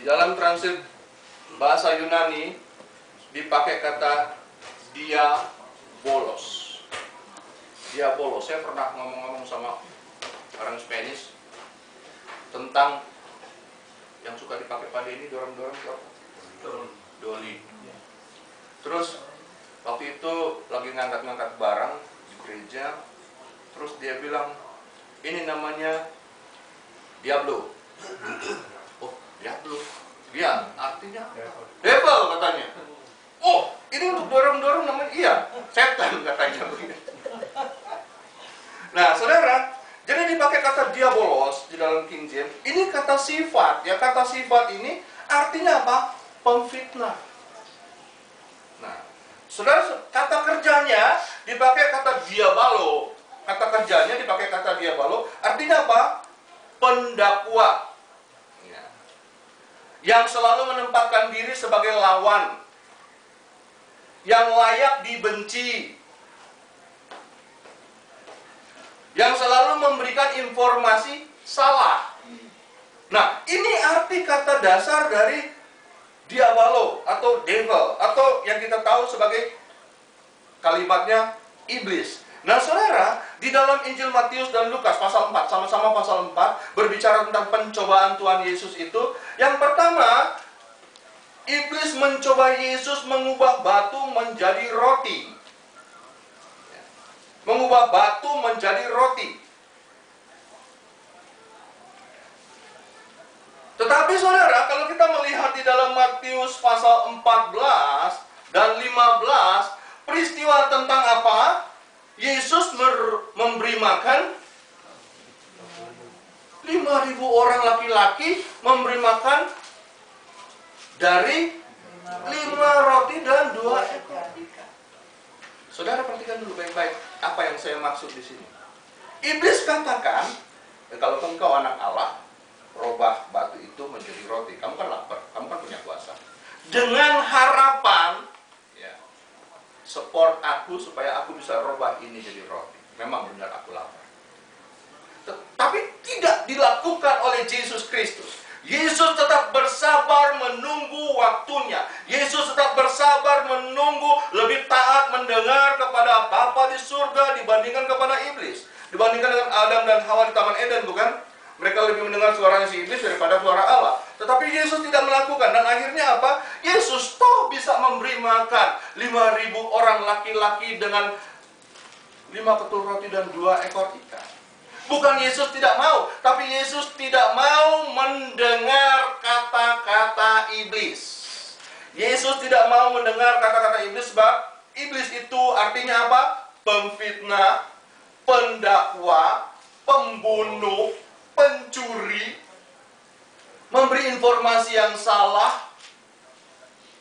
dalam translate bahasa Yunani dipakai kata diabolos. Diabolos. Saya pernah ngomong-ngomong sama orang Spanish tentang yang suka dipakai pada ini, dorong-dorong itu apa? Doli. Terus waktu itu lagi ngangkat-ngangkat barang di gereja, terus dia bilang, ini namanya Diablo. Oh, Diablo. Dia artinya devil katanya. Oh, ini untuk dorong-dorong namanya, iya, setan katanya. Nah, saudara, jadi dipakai kata diabolos di dalam King James. Ini kata sifat, ya, kata sifat ini artinya apa? Pemfitnah. Nah, saudara, kata kerjanya dipakai kata diabalo. Kata kerjanya dipakai kata diabalo, artinya apa? Pendakwa. Ya. Yang selalu menempatkan diri sebagai lawan, yang layak dibenci, yang selalu memberikan informasi salah. Nah, ini arti kata dasar dari diabalo atau devil, atau yang kita tahu sebagai kalimatnya iblis. Nah, saudara, di dalam Injil Matius dan Lukas pasal 4, sama-sama pasal 4, berbicara tentang pencobaan Tuhan Yesus itu. Yang pertama, iblis mencoba Yesus mengubah batu menjadi roti. Mengubah batu menjadi roti. Tetapi saudara, kalau kita melihat di dalam Matius pasal 14 dan 15, peristiwa tentang apa? Yesus memberi makan 5.000 orang laki-laki, memberi makan dari 5 roti dan 2 ekor ikan. Saudara perhatikan dulu baik-baik apa yang saya maksud di sini. Iblis katakan, kalau engkau anak Allah, robah batu itu menjadi roti. Kamu kan lapar, kamu kan punya kuasa. Dengan harapan, ya, support aku supaya aku bisa robah ini jadi roti. Memang benar aku lapar. Tapi tidak dilakukan oleh Yesus Kristus. Yesus tetap bersabar menunggu waktunya. Yesus tetap bersabar menunggu, lebih taat mendengar kepada Bapa di surga dibandingkan kepada iblis. Dibandingkan dengan Adam dan Hawa di Taman Eden, bukan? Mereka lebih mendengar suaranya si iblis daripada suara Allah. Tetapi Yesus tidak melakukan. Dan akhirnya apa? Yesus toh bisa memberi makan 5.000 orang laki-laki dengan 5 ketul roti dan 2 ekor ikan. Bukan Yesus tidak mau, tapi Yesus tidak mau mendengar kata-kata iblis. Yesus tidak mau mendengar kata-kata iblis sebab iblis itu artinya apa? Pemfitnah, pendakwa, pembunuh, pencuri, memberi informasi yang salah.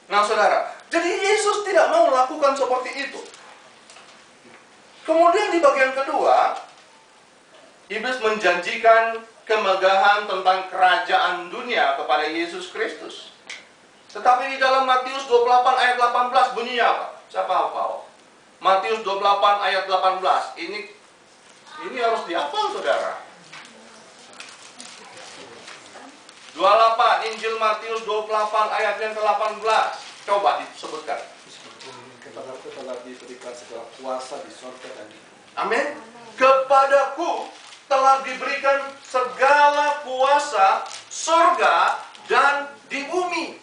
Nah, saudara, jadi Yesus tidak mau melakukan seperti itu. Kemudian di bagian kedua, iblis menjanjikan kemegahan tentang kerajaan dunia kepada Yesus Kristus. Tetapi di dalam Matius 28 ayat 18 bunyinya apa? Siapa hafal? Matius 28 ayat 18. Ini harus dihafal, saudara. 28, Injil Matius 28 ayat yang ke-18. Coba disebutkan. Kepadaku telah diberikan segala kuasa di surga dan di bumi. Amin. Kepadaku telah diberikan segala kuasa surga dan di bumi.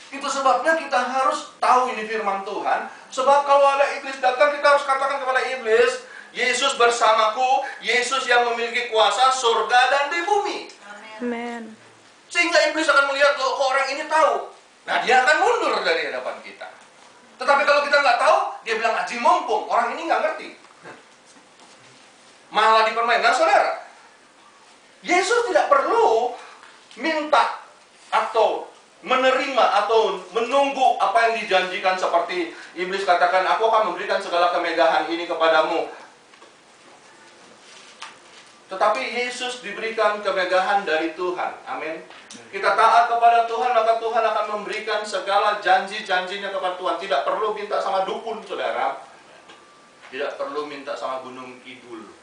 Itu sebabnya kita harus tahu ini firman Tuhan. Sebab kalau ada iblis datang, kita harus katakan kepada iblis, Yesus bersamaku, Yesus yang memiliki kuasa surga dan di bumi. Amin. Sehingga iblis akan melihat, loh, kok orang ini tahu. Nah, dia akan mundur dari hadapan kita. Tetapi kalau kita nggak tahu, dia bilang, aji mumpung, orang ini nggak ngerti. Malah dipermainkan. Nah, saudara, Yesus tidak perlu minta atau menerima atau menunggu apa yang dijanjikan seperti iblis katakan, aku akan memberikan segala kemegahan ini kepadamu. Tetapi Yesus diberikan kemegahan dari Tuhan. Amin. Kita taat kepada Tuhan, maka Tuhan akan memberikan segala janji-janjinya kepada Tuhan. Tidak perlu minta sama dukun, saudara. Tidak perlu minta sama Gunung Kidul.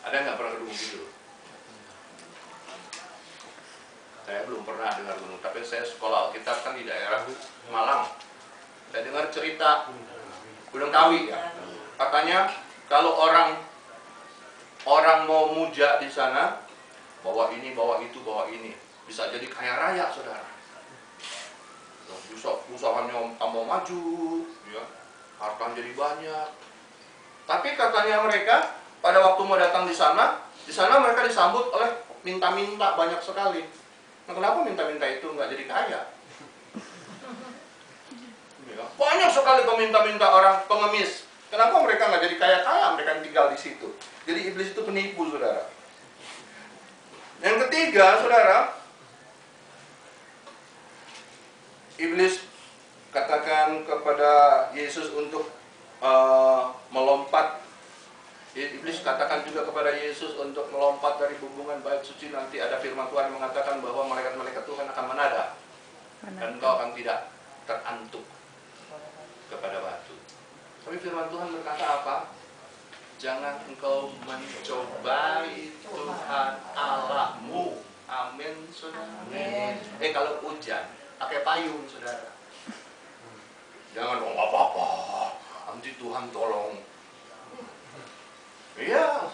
Ada nggak pernah ke Gunung Kidul? Saya belum pernah dengar gunung, tapi saya sekolah Alkitab kan di daerah Malang. Saya dengar cerita Gunung Kawi ya. Katanya kalau orang mau muja di sana, bawa ini, bawa itu, bawa ini, bisa jadi kaya raya, saudara. Bisa usahanya tambah maju, ya, harta jadi banyak. Tapi katanya mereka pada waktu mau datang di sana mereka disambut oleh minta-minta banyak sekali. Nah, kenapa minta-minta itu nggak jadi kaya? Ya, banyak sekali peminta-minta orang pengemis. Kenapa mereka nggak jadi kaya-kaya? Mereka tinggal di situ. Jadi iblis itu penipu, saudara. Yang ketiga, saudara, iblis katakan kepada Yesus untuk melompat. Iblis katakan juga kepada Yesus untuk melompat dari hubungan bait suci. Nanti ada firman Tuhan yang mengatakan bahwa malaikat-malaikat Tuhan akan menada, dan engkau akan tidak terantuk kepada batu. Tapi firman Tuhan berkata apa? Jangan engkau mencobai Tuhan Allahmu. Amin, saudara. Amin. Kalau hujan pakai payung, saudara. Jangan dong apa-apa, nanti Tuhan tolong. Iya,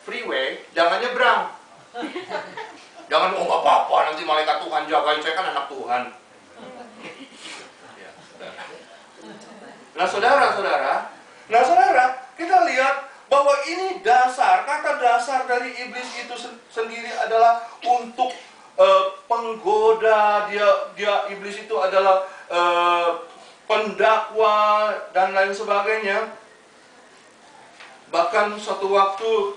freeway, jangan nyebrang. Jangan dong apa-apa, nanti malaikat Tuhan jagain, saya kan anak Tuhan. Ya, saudara. Nah, saudara, kita lihat bahwa ini kata dasar dari iblis itu sendiri adalah untuk penggoda. Iblis itu adalah pendakwa dan lain sebagainya. Bahkan suatu waktu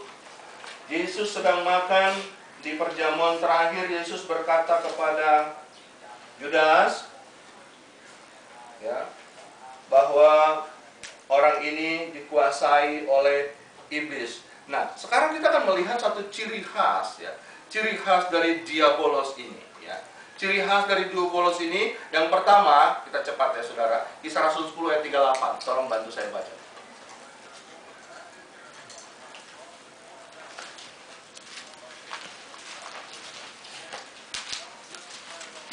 Yesus sedang makan di perjamuan terakhir, Yesus berkata kepada Yudas, ya, bahwa orang ini dikuasai oleh iblis. Nah, sekarang kita akan melihat satu ciri khas, ya, ciri khas dari diabolos ini, ya. Ciri khas dari diabolos ini, yang pertama, kita cepat ya saudara, Kisah Rasul 10 ayat 38, tolong bantu saya baca.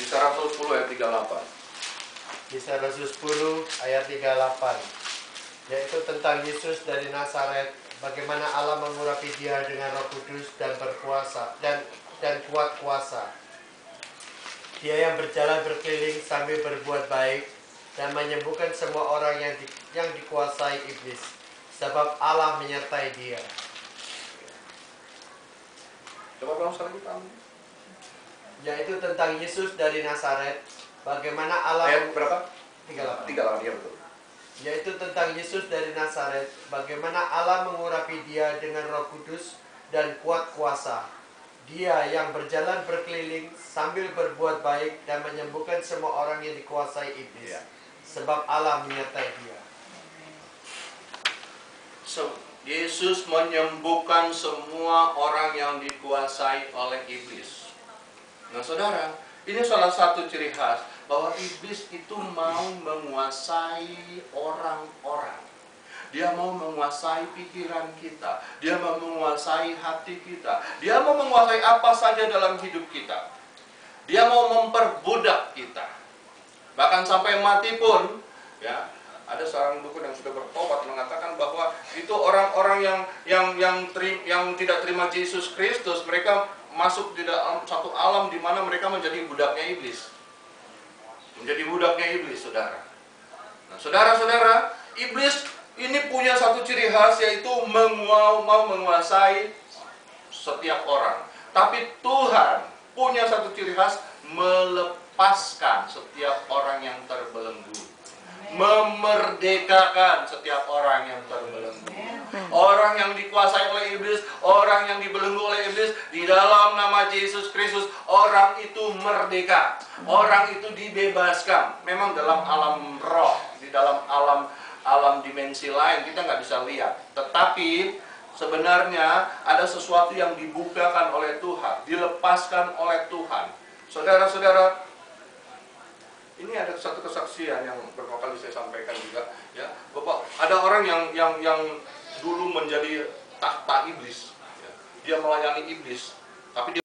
Kisah Rasul 10 ayat 38. Kisah Rasul 10 ayat 38, yaitu tentang Yesus dari Nazaret, bagaimana Allah mengurapi dia dengan Roh Kudus dan berkuasa dan kuat kuasa. Dia yang berjalan berkeliling sambil berbuat baik dan menyembuhkan semua orang yang dikuasai iblis, sebab Allah menyertai dia. Coba tolong sekali kita. Yaitu tentang Yesus dari Nazaret, bagaimana Allah ayat berapa? 38. 38, ya betul. Yaitu tentang Yesus dari Nazaret, bagaimana Allah mengurapi dia dengan Roh Kudus dan kuat kuasa. Dia yang berjalan berkeliling sambil berbuat baik dan menyembuhkan semua orang yang dikuasai iblis, sebab Allah menyertai dia. Yesus menyembuhkan semua orang yang dikuasai oleh iblis. Nah, saudara, ini salah satu ciri khas bahwa iblis itu mau menguasai orang-orang. Dia mau menguasai pikiran kita, dia mau menguasai hati kita, dia mau menguasai apa saja dalam hidup kita. Dia mau memperbudak kita. Bahkan sampai mati pun, ya, ada seorang dukun yang sudah bertobat mengatakan bahwa itu orang-orang yang tidak terima Yesus Kristus, mereka masuk di dalam satu alam di mana mereka menjadi budaknya iblis. Menjadi budaknya iblis, saudara. Nah, saudara-saudara, iblis ini punya satu ciri khas, yaitu mau menguasai setiap orang. Tapi Tuhan punya satu ciri khas, melepaskan setiap orang yang terbelenggu, memerdekakan setiap orang yang terbelenggu. Orang yang dikuasai oleh iblis, orang yang dibelenggu oleh iblis, di dalam nama Yesus Kristus, orang itu merdeka, orang itu dibebaskan. Memang dalam alam roh, di dalam alam dimensi lain kita nggak bisa lihat, tetapi sebenarnya ada sesuatu yang dibukakan oleh Tuhan, dilepaskan oleh Tuhan. Saudara-saudara, ini ada satu kesaksian yang beberapa kali saya sampaikan juga, ya, Bapak. Ada orang yang dulu menjadi tahta iblis, ya. Dia melayani iblis, tapi dia